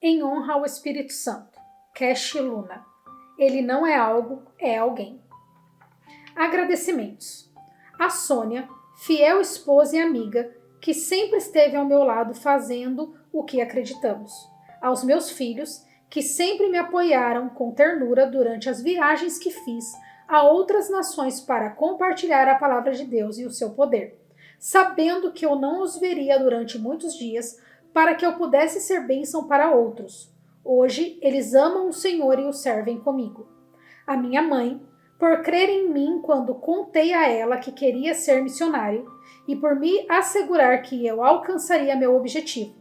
em honra ao Espírito Santo. Cash Luna. Ele não é algo, é alguém. Agradecimentos. A Sônia, fiel esposa e amiga, que sempre esteve ao meu lado fazendo o que acreditamos. Aos meus filhos, que sempre me apoiaram com ternura durante as viagens que fiz a outras nações para compartilhar a palavra de Deus e o seu poder, sabendo que eu não os veria durante muitos dias para que eu pudesse ser bênção para outros. Hoje, eles amam o Senhor e o servem comigo. A minha mãe, por crer em mim quando contei a ela que queria ser missionário e por me assegurar que eu alcançaria meu objetivo,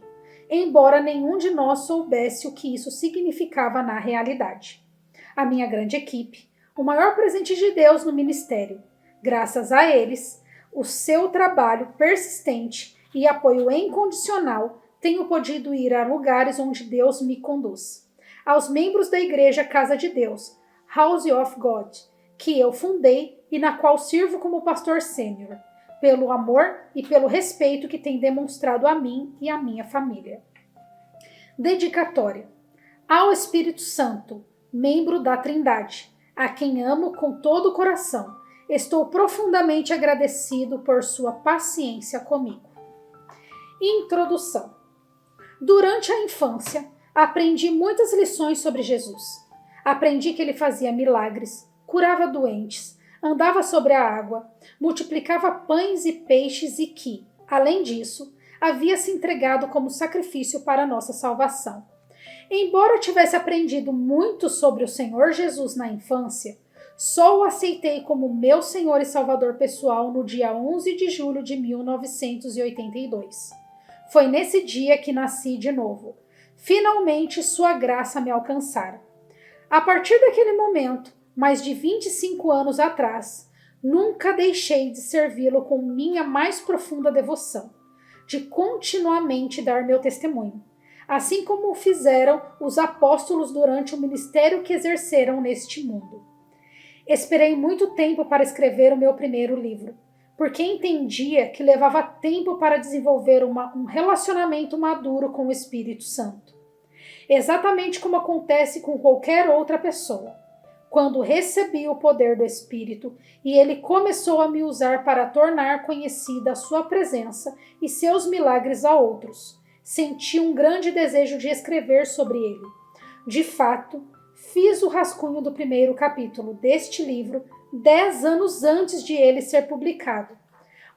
embora nenhum de nós soubesse o que isso significava na realidade. A minha grande equipe, o maior presente de Deus no ministério. Graças a eles, o seu trabalho persistente e apoio incondicional, tenho podido ir a lugares onde Deus me conduz. Aos membros da Igreja Casa de Deus, House of God, que eu fundei e na qual sirvo como pastor sênior, pelo amor e pelo respeito que tem demonstrado a mim e a minha família. Dedicatória. Ao Espírito Santo, membro da Trindade, a quem amo com todo o coração, estou profundamente agradecido por sua paciência comigo. Introdução. Durante a infância, aprendi muitas lições sobre Jesus. Aprendi que ele fazia milagres, curava doentes, andava sobre a água, multiplicava pães e peixes e que, além disso, havia se entregado como sacrifício para a nossa salvação. Embora tivesse aprendido muito sobre o Senhor Jesus na infância, só o aceitei como meu Senhor e Salvador pessoal no dia 11 de julho de 1982. Foi nesse dia que nasci de novo. Finalmente, sua graça me alcançara. A partir daquele momento, mais de 25 anos atrás, nunca deixei de servi-lo com minha mais profunda devoção, de continuamente dar meu testemunho, assim como fizeram os apóstolos durante o ministério que exerceram neste mundo. Esperei muito tempo para escrever o meu primeiro livro, porque entendia que levava tempo para desenvolver um relacionamento maduro com o Espírito Santo. Exatamente como acontece com qualquer outra pessoa. Quando recebi o poder do Espírito e ele começou a me usar para tornar conhecida a sua presença e seus milagres a outros, senti um grande desejo de escrever sobre ele. De fato, fiz o rascunho do primeiro capítulo deste livro 10 anos antes de ele ser publicado,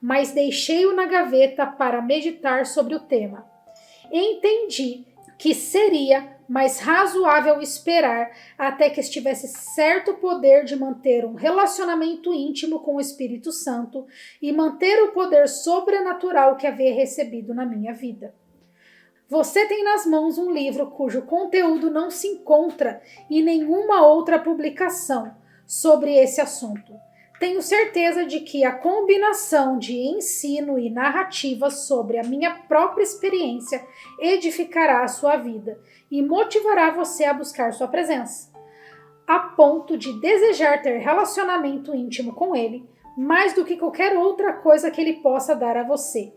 mas deixei-o na gaveta para meditar sobre o tema. Entendi que seria mais razoável esperar até que estivesse certo poder de manter um relacionamento íntimo com o Espírito Santo e manter o poder sobrenatural que havia recebido na minha vida. Você tem nas mãos um livro cujo conteúdo não se encontra em nenhuma outra publicação sobre esse assunto. Tenho certeza de que a combinação de ensino e narrativa sobre a minha própria experiência edificará a sua vida e motivará você a buscar sua presença, a ponto de desejar ter relacionamento íntimo com ele, mais do que qualquer outra coisa que ele possa dar a você.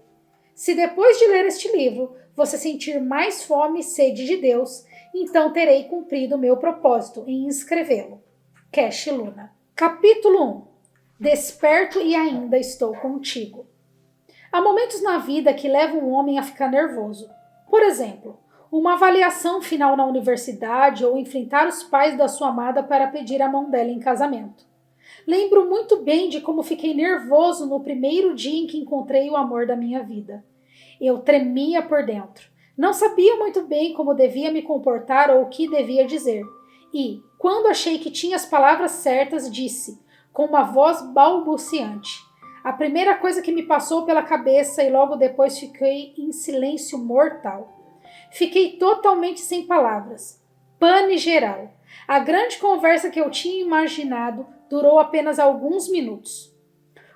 Se depois de ler este livro você sentir mais fome e sede de Deus, então terei cumprido meu propósito em escrevê-lo. Cash Luna. Capítulo 1. Desperto e ainda estou contigo. Há momentos na vida que levam um homem a ficar nervoso. Por exemplo, uma avaliação final na universidade ou enfrentar os pais da sua amada para pedir a mão dela em casamento. Lembro muito bem de como fiquei nervoso no primeiro dia em que encontrei o amor da minha vida. Eu tremia por dentro. Não sabia muito bem como devia me comportar ou o que devia dizer. E, quando achei que tinha as palavras certas, disse, com uma voz balbuciante, a primeira coisa que me passou pela cabeça e logo depois fiquei em silêncio mortal. Fiquei totalmente sem palavras. Pane geral. A grande conversa que eu tinha imaginado durou apenas alguns minutos.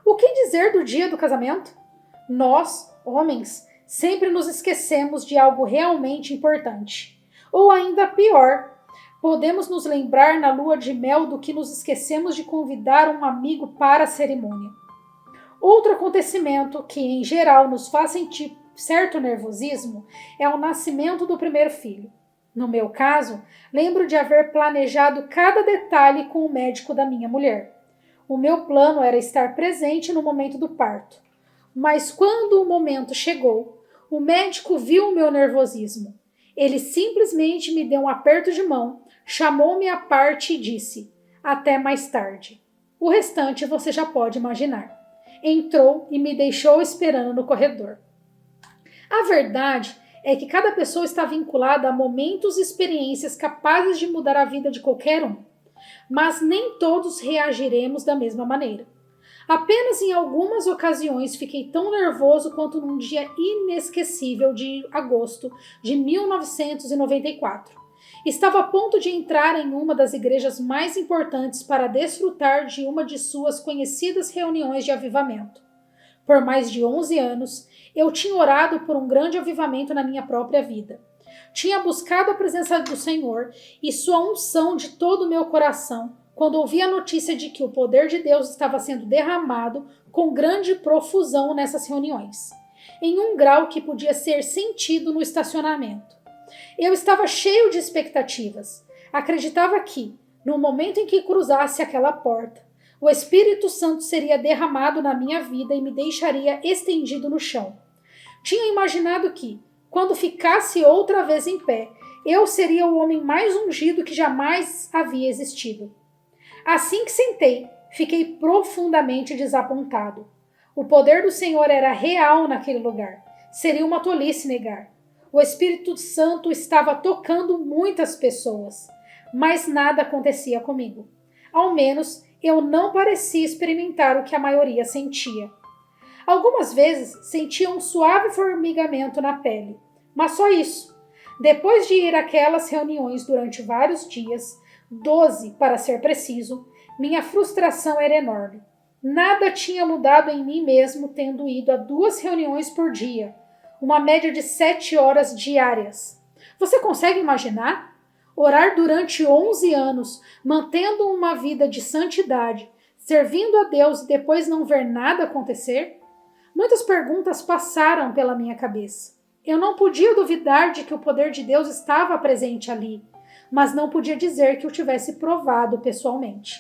O que dizer do dia do casamento? Nós, homens, sempre nos esquecemos de algo realmente importante. Ou ainda pior, podemos nos lembrar na lua de mel do que nos esquecemos de convidar um amigo para a cerimônia. Outro acontecimento que, em geral, nos faz sentir certo nervosismo é o nascimento do primeiro filho. No meu caso, lembro de haver planejado cada detalhe com o médico da minha mulher. O meu plano era estar presente no momento do parto. Mas quando o momento chegou, o médico viu o meu nervosismo. Ele simplesmente me deu um aperto de mão, chamou-me à parte e disse: "Até mais tarde." O restante você já pode imaginar. Entrou e me deixou esperando no corredor. A verdade é que cada pessoa está vinculada a momentos e experiências capazes de mudar a vida de qualquer um. Mas nem todos reagiremos da mesma maneira. Apenas em algumas ocasiões fiquei tão nervoso quanto num dia inesquecível de agosto de 1994. Estava a ponto de entrar em uma das igrejas mais importantes para desfrutar de uma de suas conhecidas reuniões de avivamento. Por mais de 11 anos, eu tinha orado por um grande avivamento na minha própria vida. Tinha buscado a presença do Senhor e sua unção de todo o meu coração quando ouvi a notícia de que o poder de Deus estava sendo derramado com grande profusão nessas reuniões, em um grau que podia ser sentido no estacionamento. Eu estava cheio de expectativas. Acreditava que, no momento em que cruzasse aquela porta, o Espírito Santo seria derramado na minha vida e me deixaria estendido no chão. Tinha imaginado que, quando ficasse outra vez em pé, eu seria o homem mais ungido que jamais havia existido. Assim que sentei, fiquei profundamente desapontado. O poder do Senhor era real naquele lugar. Seria uma tolice negar. O Espírito Santo estava tocando muitas pessoas, mas nada acontecia comigo. Ao menos, eu não parecia experimentar o que a maioria sentia. Algumas vezes sentia um suave formigamento na pele, mas só isso. Depois de ir àquelas reuniões durante vários dias, 12 para ser preciso, minha frustração era enorme. Nada tinha mudado em mim mesmo tendo ido a 2 reuniões por dia, uma média de 7 horas diárias. Você consegue imaginar? Orar durante 11 anos, mantendo uma vida de santidade, servindo a Deus e depois não ver nada acontecer? Muitas perguntas passaram pela minha cabeça. Eu não podia duvidar de que o poder de Deus estava presente ali, mas não podia dizer que o tivesse provado pessoalmente.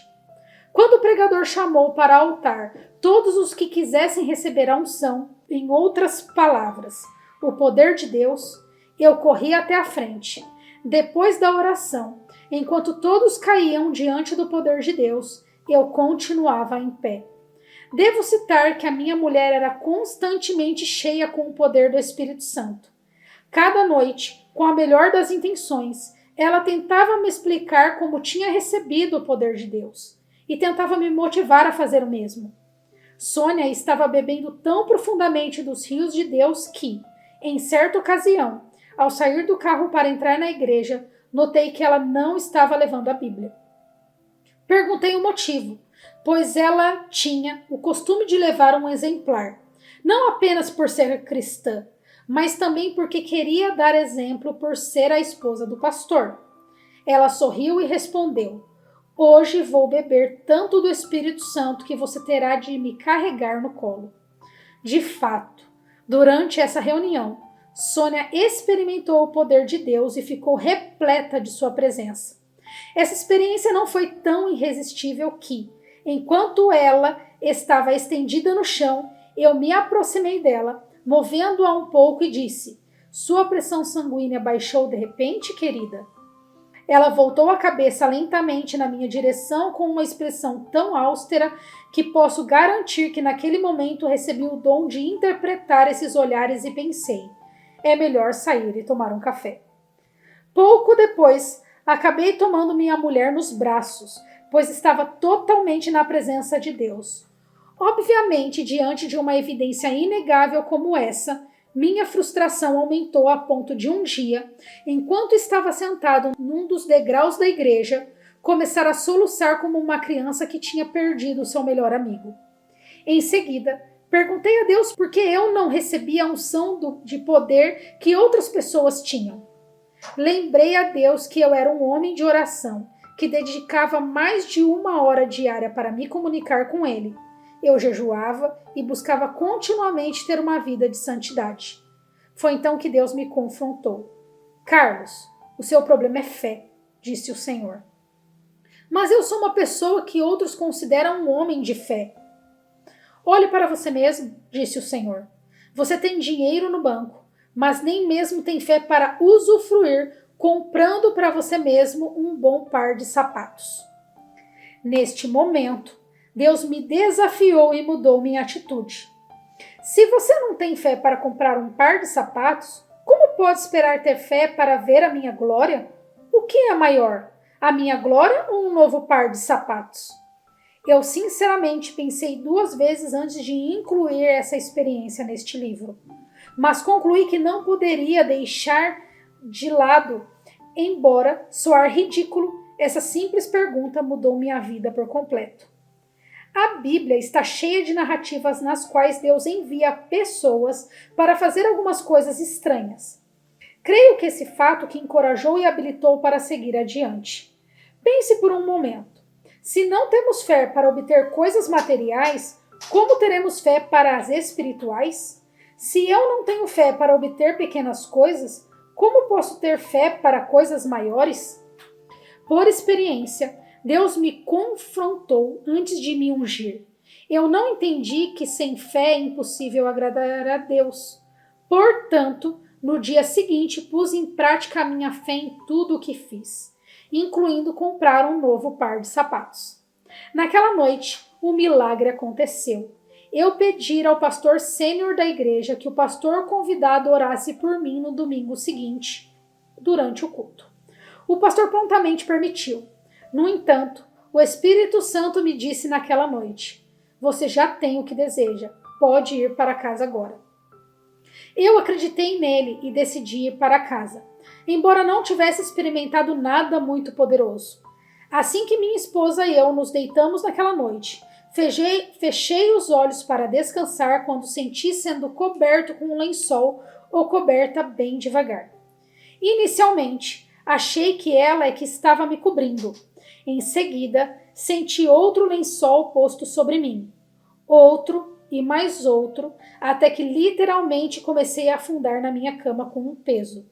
Quando o pregador chamou para altar todos os que quisessem receber a unção, em outras palavras, o poder de Deus, eu corri até a frente. Depois da oração, enquanto todos caíam diante do poder de Deus, eu continuava em pé. Devo citar que a minha mulher era constantemente cheia com o poder do Espírito Santo. Cada noite, com a melhor das intenções, ela tentava me explicar como tinha recebido o poder de Deus e tentava me motivar a fazer o mesmo. Sônia estava bebendo tão profundamente dos rios de Deus que, em certa ocasião, ao sair do carro para entrar na igreja, notei que ela não estava levando a Bíblia. Perguntei o motivo, pois ela tinha o costume de levar um exemplar, não apenas por ser cristã, mas também porque queria dar exemplo por ser a esposa do pastor. Ela sorriu e respondeu: "Hoje vou beber tanto do Espírito Santo que você terá de me carregar no colo." De fato, durante essa reunião, Sônia experimentou o poder de Deus e ficou repleta de sua presença. Essa experiência não foi tão irresistível que, enquanto ela estava estendida no chão, eu me aproximei dela, movendo-a um pouco e disse: "Sua pressão sanguínea baixou de repente, querida?" Ela voltou a cabeça lentamente na minha direção com uma expressão tão austera que posso garantir que naquele momento recebi o dom de interpretar esses olhares e pensei: é melhor sair e tomar um café. Pouco depois, acabei tomando minha mulher nos braços, pois estava totalmente na presença de Deus. Obviamente, diante de uma evidência inegável como essa, minha frustração aumentou a ponto de um dia, enquanto estava sentado num dos degraus da igreja, começar a soluçar como uma criança que tinha perdido seu melhor amigo. Em seguida, perguntei a Deus por que eu não recebia a unção de poder que outras pessoas tinham. Lembrei a Deus que eu era um homem de oração, que dedicava mais de 1 hora diária para me comunicar com Ele. Eu jejuava e buscava continuamente ter uma vida de santidade. Foi então que Deus me confrontou. Carlos, O seu problema é fé, disse o Senhor. Mas eu sou uma pessoa que outros consideram um homem de fé. Olhe para você mesmo, disse o Senhor. Você tem dinheiro no banco, mas nem mesmo tem fé para usufruir comprando para você mesmo um bom par de sapatos. Neste momento, Deus me desafiou e mudou minha atitude. Se você não tem fé para comprar um par de sapatos, como pode esperar ter fé para ver a minha glória? O que é maior, a minha glória ou um novo par de sapatos? Eu sinceramente pensei 2 vezes antes de incluir essa experiência neste livro, mas concluí que não poderia deixar de lado. Embora soar ridículo, essa simples pergunta mudou minha vida por completo. A Bíblia está cheia de narrativas nas quais Deus envia pessoas para fazer algumas coisas estranhas. Creio que esse fato que encorajou e habilitou para seguir adiante. Pense por um momento. Se não temos fé para obter coisas materiais, como teremos fé para as espirituais? Se eu não tenho fé para obter pequenas coisas, como posso ter fé para coisas maiores? Por experiência, Deus me confrontou antes de me ungir. Eu não entendi que sem fé é impossível agradar a Deus. Portanto, no dia seguinte, pus em prática a minha fé em tudo o que fiz, incluindo comprar um novo par de sapatos. Naquela noite, o milagre aconteceu. Eu pedi ao pastor sênior da igreja que o pastor convidado orasse por mim no domingo seguinte, durante o culto. O pastor prontamente permitiu. No entanto, o Espírito Santo me disse naquela noite: você já tem o que deseja, pode ir para casa agora. Eu acreditei nele e decidi ir para casa, embora não tivesse experimentado nada muito poderoso. Assim que minha esposa e eu nos deitamos naquela noite, fechei os olhos para descansar quando senti sendo coberto com um lençol ou coberta bem devagar. Inicialmente, achei que ela é que estava me cobrindo. Em seguida, senti outro lençol posto sobre mim. Outro e mais outro, até que literalmente comecei a afundar na minha cama com um peso.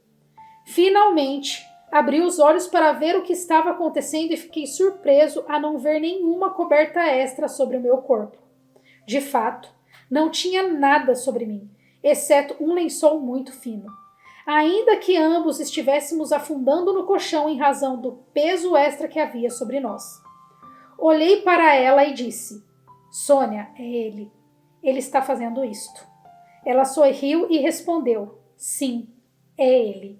Finalmente, abri os olhos para ver o que estava acontecendo e fiquei surpreso a não ver nenhuma coberta extra sobre o meu corpo. De fato, não tinha nada sobre mim, exceto um lençol muito fino. Ainda que ambos estivéssemos afundando no colchão em razão do peso extra que havia sobre nós. Olhei para ela e disse: Sônia, é ele. Ele está fazendo isto. Ela sorriu e respondeu: sim, é ele.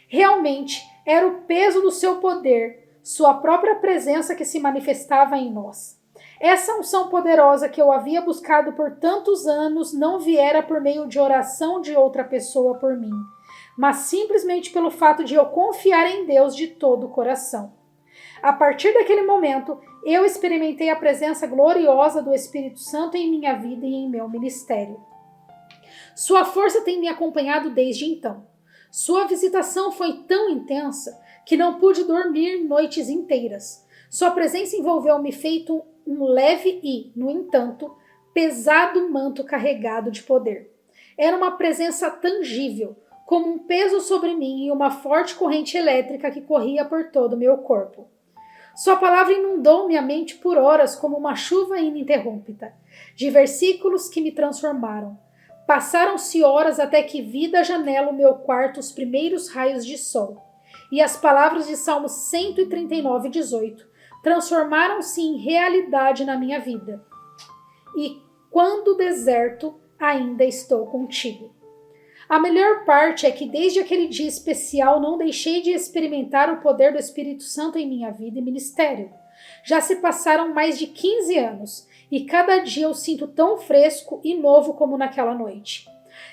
Realmente, era o peso do seu poder, sua própria presença que se manifestava em nós. Essa unção poderosa que eu havia buscado por tantos anos não viera por meio de oração de outra pessoa por mim, mas simplesmente pelo fato de eu confiar em Deus de todo o coração. A partir daquele momento, eu experimentei a presença gloriosa do Espírito Santo em minha vida e em meu ministério. Sua força tem me acompanhado desde então. Sua visitação foi tão intensa que não pude dormir noites inteiras. Sua presença envolveu-me feito um leve e, no entanto, pesado manto carregado de poder. Era uma presença tangível, como um peso sobre mim e uma forte corrente elétrica que corria por todo o meu corpo. Sua palavra inundou minha mente por horas como uma chuva ininterrupta, de versículos que me transformaram. Passaram-se horas até que vi da janela o meu quarto os primeiros raios de sol, e as palavras de Salmo 139:18 transformaram-se em realidade na minha vida. E quando deserto, ainda estou contigo. A melhor parte é que desde aquele dia especial não deixei de experimentar o poder do Espírito Santo em minha vida e ministério. Já se passaram mais de 15 anos e cada dia eu sinto tão fresco e novo como naquela noite.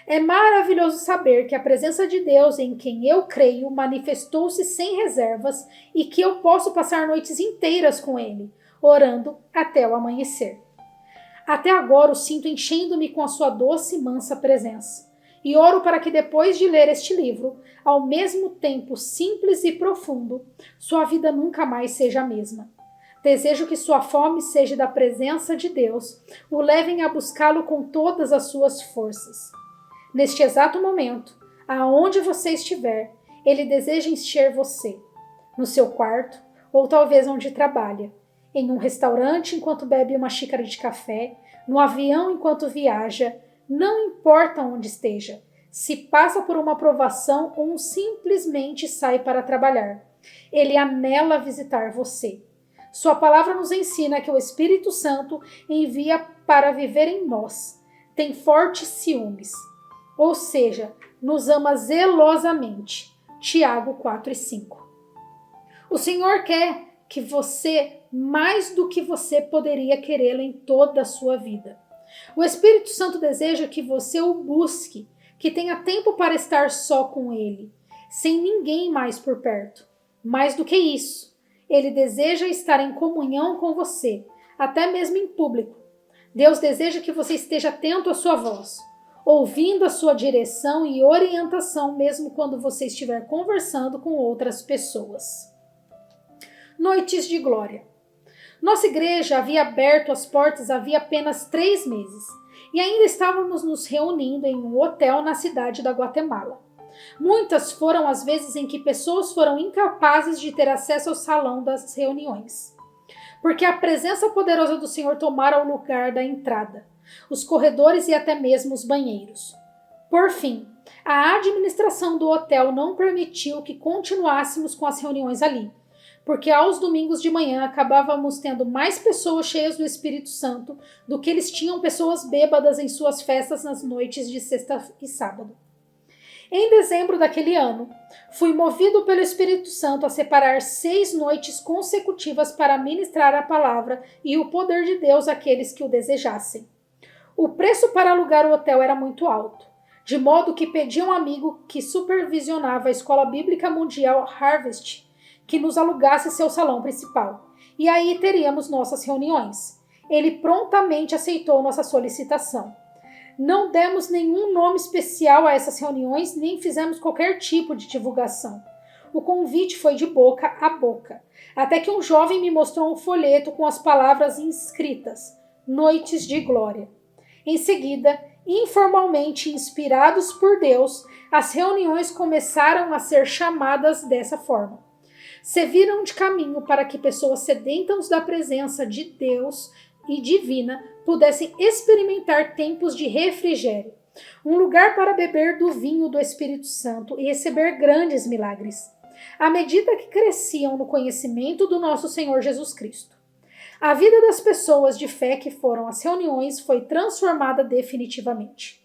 É maravilhoso saber que a presença de Deus em quem eu creio manifestou-se sem reservas e que eu posso passar noites inteiras com Ele, orando até o amanhecer. Até agora o sinto enchendo-me com a sua doce e mansa presença. E oro para que depois de ler este livro, ao mesmo tempo simples e profundo, sua vida nunca mais seja a mesma. Desejo que sua fome seja da presença de Deus, o levem a buscá-lo com todas as suas forças. Neste exato momento, aonde você estiver, Ele deseja encher você, no seu quarto ou talvez onde trabalha, em um restaurante enquanto bebe uma xícara de café, no avião enquanto viaja, não importa onde esteja, se passa por uma provação ou simplesmente sai para trabalhar. Ele anela visitar você. Sua palavra nos ensina que o Espírito Santo envia para viver em nós. Tem fortes ciúmes, ou seja, nos ama zelosamente. Tiago 4:5. O Senhor quer que você mais do que você poderia querê-lo em toda a sua vida. O Espírito Santo deseja que você o busque, que tenha tempo para estar só com ele, sem ninguém mais por perto. Mais do que isso, ele deseja estar em comunhão com você, até mesmo em público. Deus deseja que você esteja atento à sua voz, ouvindo a sua direção e orientação, mesmo quando você estiver conversando com outras pessoas. Noites de glória. Nossa igreja havia aberto as portas havia apenas 3 meses e ainda estávamos nos reunindo em um hotel na cidade da Guatemala. Muitas foram as vezes em que pessoas foram incapazes de ter acesso ao salão das reuniões, porque a presença poderosa do Senhor tomara o lugar da entrada, os corredores e até mesmo os banheiros. Por fim, a administração do hotel não permitiu que continuássemos com as reuniões ali, porque aos domingos de manhã acabávamos tendo mais pessoas cheias do Espírito Santo do que eles tinham pessoas bêbadas em suas festas nas noites de sexta e sábado. Em dezembro daquele ano, fui movido pelo Espírito Santo a separar 6 noites consecutivas para ministrar a palavra e o poder de Deus àqueles que o desejassem. O preço para alugar o hotel era muito alto, de modo que pedi a um amigo que supervisionava a Escola Bíblica Mundial Harvest que nos alugasse seu salão principal, e aí teríamos nossas reuniões. Ele prontamente aceitou nossa solicitação. Não demos nenhum nome especial a essas reuniões, nem fizemos qualquer tipo de divulgação. O convite foi de boca a boca, até que um jovem me mostrou um folheto com as palavras inscritas, Noites de Glória. Em seguida, informalmente inspirados por Deus, as reuniões começaram a ser chamadas dessa forma. Serviram de caminho para que pessoas sedentas da presença de Deus e divina pudessem experimentar tempos de refrigério, um lugar para beber do vinho do Espírito Santo e receber grandes milagres, à medida que cresciam no conhecimento do nosso Senhor Jesus Cristo. A vida das pessoas de fé que foram às reuniões foi transformada definitivamente.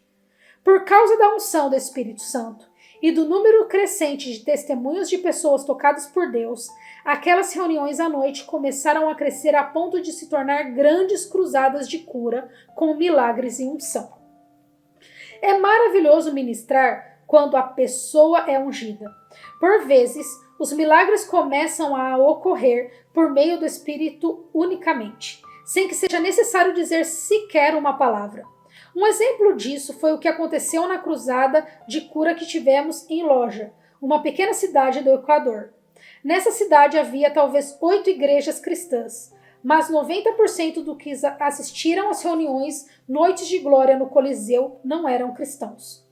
Por causa da unção do Espírito Santo e do número crescente de testemunhos de pessoas tocadas por Deus, aquelas reuniões à noite começaram a crescer a ponto de se tornar grandes cruzadas de cura com milagres e unção. É maravilhoso ministrar quando a pessoa é ungida. Por vezes, os milagres começam a ocorrer por meio do Espírito unicamente, sem que seja necessário dizer sequer uma palavra. Um exemplo disso foi o que aconteceu na cruzada de cura que tivemos em Loja, uma pequena cidade do Equador. Nessa cidade havia talvez 8 igrejas cristãs, mas 90% do que assistiram às reuniões Noites de Glória no Coliseu não eram cristãos.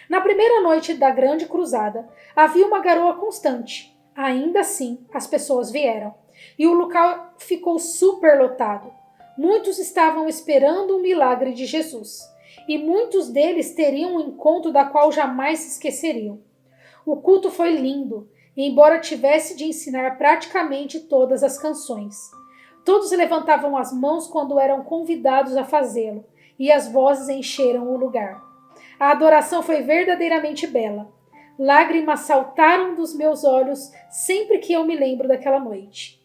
Na primeira noite da grande cruzada, havia uma garoa constante. Ainda assim, as pessoas vieram, e o local ficou superlotado. Muitos estavam esperando um milagre de Jesus, e muitos deles teriam um encontro da qual jamais se esqueceriam. O culto foi lindo, embora tivesse de ensinar praticamente todas as canções. Todos levantavam as mãos quando eram convidados a fazê-lo, e as vozes encheram o lugar. A adoração foi verdadeiramente bela. Lágrimas saltaram dos meus olhos sempre que eu me lembro daquela noite.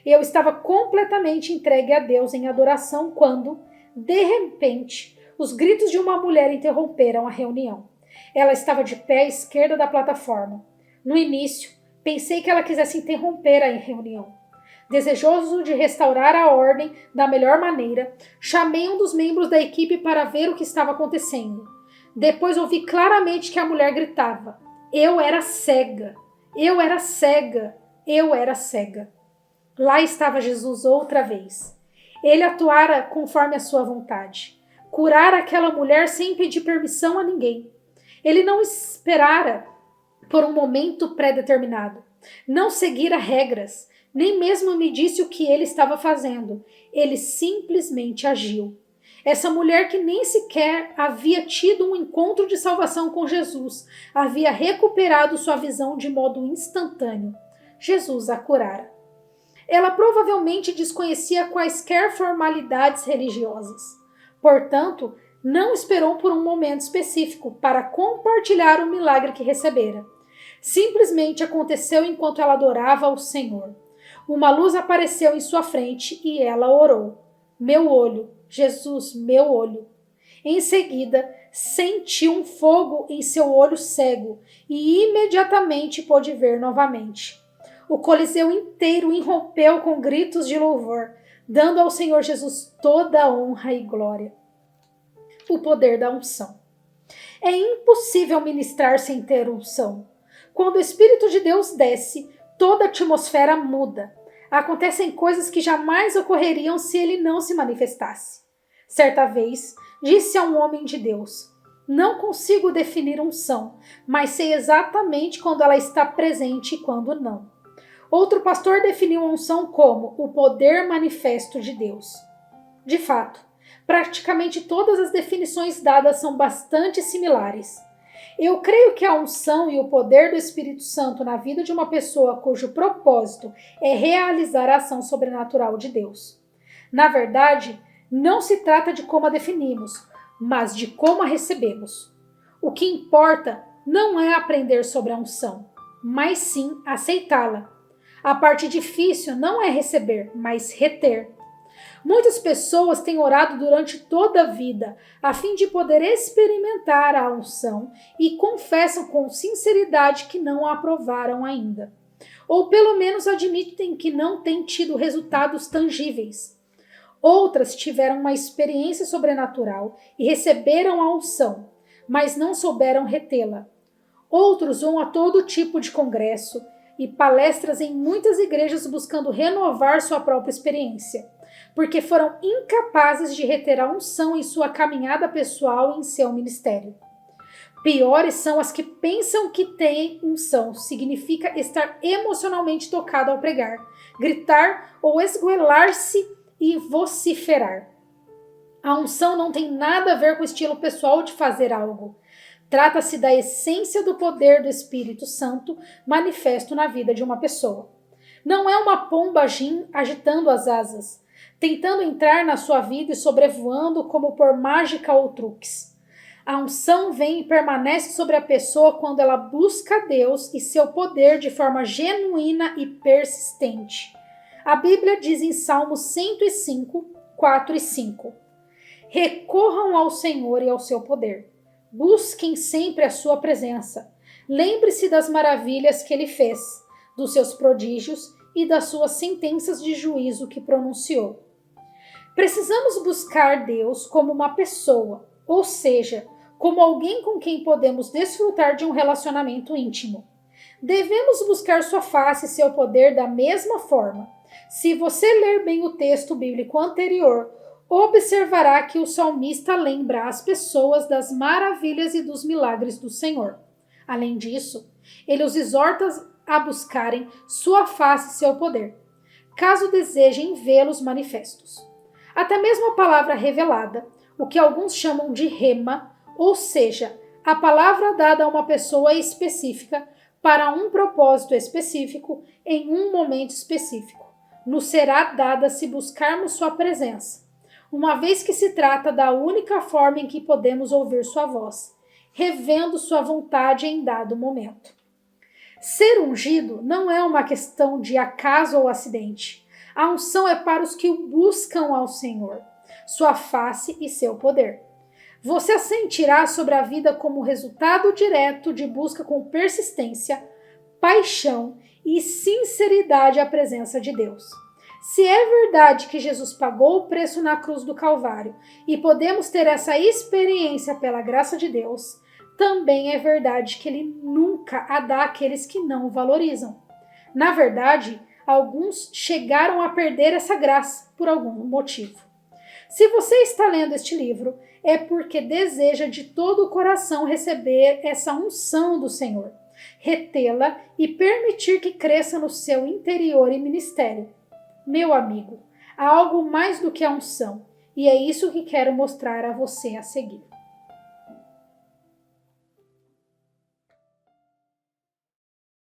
Eu estava completamente entregue a Deus em adoração quando, de repente, os gritos de uma mulher interromperam a reunião. Ela estava de pé à esquerda da plataforma. No início, pensei que ela quisesse interromper a reunião. Desejoso de restaurar a ordem da melhor maneira, chamei um dos membros da equipe para ver o que estava acontecendo. Depois ouvi claramente que a mulher gritava: "Eu era cega! Eu era cega! Eu era cega!" Lá estava Jesus outra vez. Ele atuara conforme a sua vontade. Curara aquela mulher sem pedir permissão a ninguém. Ele não esperara por um momento pré-determinado. Não seguira regras, nem mesmo me disse o que ele estava fazendo. Ele simplesmente agiu. Essa mulher que nem sequer havia tido um encontro de salvação com Jesus, havia recuperado sua visão de modo instantâneo. Jesus a curara. Ela provavelmente desconhecia quaisquer formalidades religiosas. Portanto, não esperou por um momento específico para compartilhar o milagre que recebera. Simplesmente aconteceu enquanto ela adorava ao Senhor. Uma luz apareceu em sua frente e ela orou. Meu olho, Jesus, meu olho. Em seguida, sentiu um fogo em seu olho cego e imediatamente pôde ver novamente. O Coliseu inteiro irrompeu com gritos de louvor, dando ao Senhor Jesus toda a honra e glória. O poder da unção. É impossível ministrar sem ter unção. Quando o Espírito de Deus desce, toda a atmosfera muda. Acontecem coisas que jamais ocorreriam se ele não se manifestasse. Certa vez, disse a um homem de Deus: não consigo definir unção, mas sei exatamente quando ela está presente e quando não. Outro pastor definiu a unção como o poder manifesto de Deus. De fato, praticamente todas as definições dadas são bastante similares. Eu creio que a unção e o poder do Espírito Santo na vida de uma pessoa cujo propósito é realizar a ação sobrenatural de Deus. Na verdade, não se trata de como a definimos, mas de como a recebemos. O que importa não é aprender sobre a unção, mas sim aceitá-la. A parte difícil não é receber, mas reter. Muitas pessoas têm orado durante toda a vida a fim de poder experimentar a unção e confessam com sinceridade que não a aprovaram ainda. Ou pelo menos admitem que não têm tido resultados tangíveis. Outras tiveram uma experiência sobrenatural e receberam a unção, mas não souberam retê-la. Outros vão a todo tipo de congresso e palestras em muitas igrejas buscando renovar sua própria experiência, porque foram incapazes de reter a unção em sua caminhada pessoal e em seu ministério. Piores são as que pensam que têm unção, significa estar emocionalmente tocado ao pregar, gritar ou esgoelar-se e vociferar. A unção não tem nada a ver com o estilo pessoal de fazer algo. Trata-se da essência do poder do Espírito Santo manifesto na vida de uma pessoa. Não é uma pomba agitando as asas, tentando entrar na sua vida e sobrevoando como por mágica ou truques. A unção vem e permanece sobre a pessoa quando ela busca Deus e seu poder de forma genuína e persistente. A Bíblia diz em Salmos 105, 4 e 5: recorram ao Senhor e ao seu poder. Busquem sempre a sua presença. Lembre-se das maravilhas que ele fez, dos seus prodígios e das suas sentenças de juízo que pronunciou. Precisamos buscar Deus como uma pessoa, ou seja, como alguém com quem podemos desfrutar de um relacionamento íntimo. Devemos buscar sua face e seu poder da mesma forma. Se você ler bem o texto bíblico anterior, observará que o salmista lembra as pessoas das maravilhas e dos milagres do Senhor. Além disso, ele os exorta a buscarem sua face e seu poder, caso desejem vê-los manifestos. Até mesmo a palavra revelada, o que alguns chamam de rema, ou seja, a palavra dada a uma pessoa específica para um propósito específico em um momento específico, nos será dada se buscarmos sua presença, uma vez que se trata da única forma em que podemos ouvir sua voz, revendo sua vontade em dado momento. Ser ungido não é uma questão de acaso ou acidente. A unção é para os que o buscam ao Senhor, sua face e seu poder. Você a sentirá sobre a vida como resultado direto de busca com persistência, paixão e sinceridade à presença de Deus. Se é verdade que Jesus pagou o preço na cruz do Calvário e podemos ter essa experiência pela graça de Deus, também é verdade que ele nunca a dá àqueles que não o valorizam. Na verdade, alguns chegaram a perder essa graça por algum motivo. Se você está lendo este livro, é porque deseja de todo o coração receber essa unção do Senhor. retê-la e permitir que cresça no seu interior e ministério. Meu amigo, há algo mais do que a unção, e é isso que quero mostrar a você a seguir.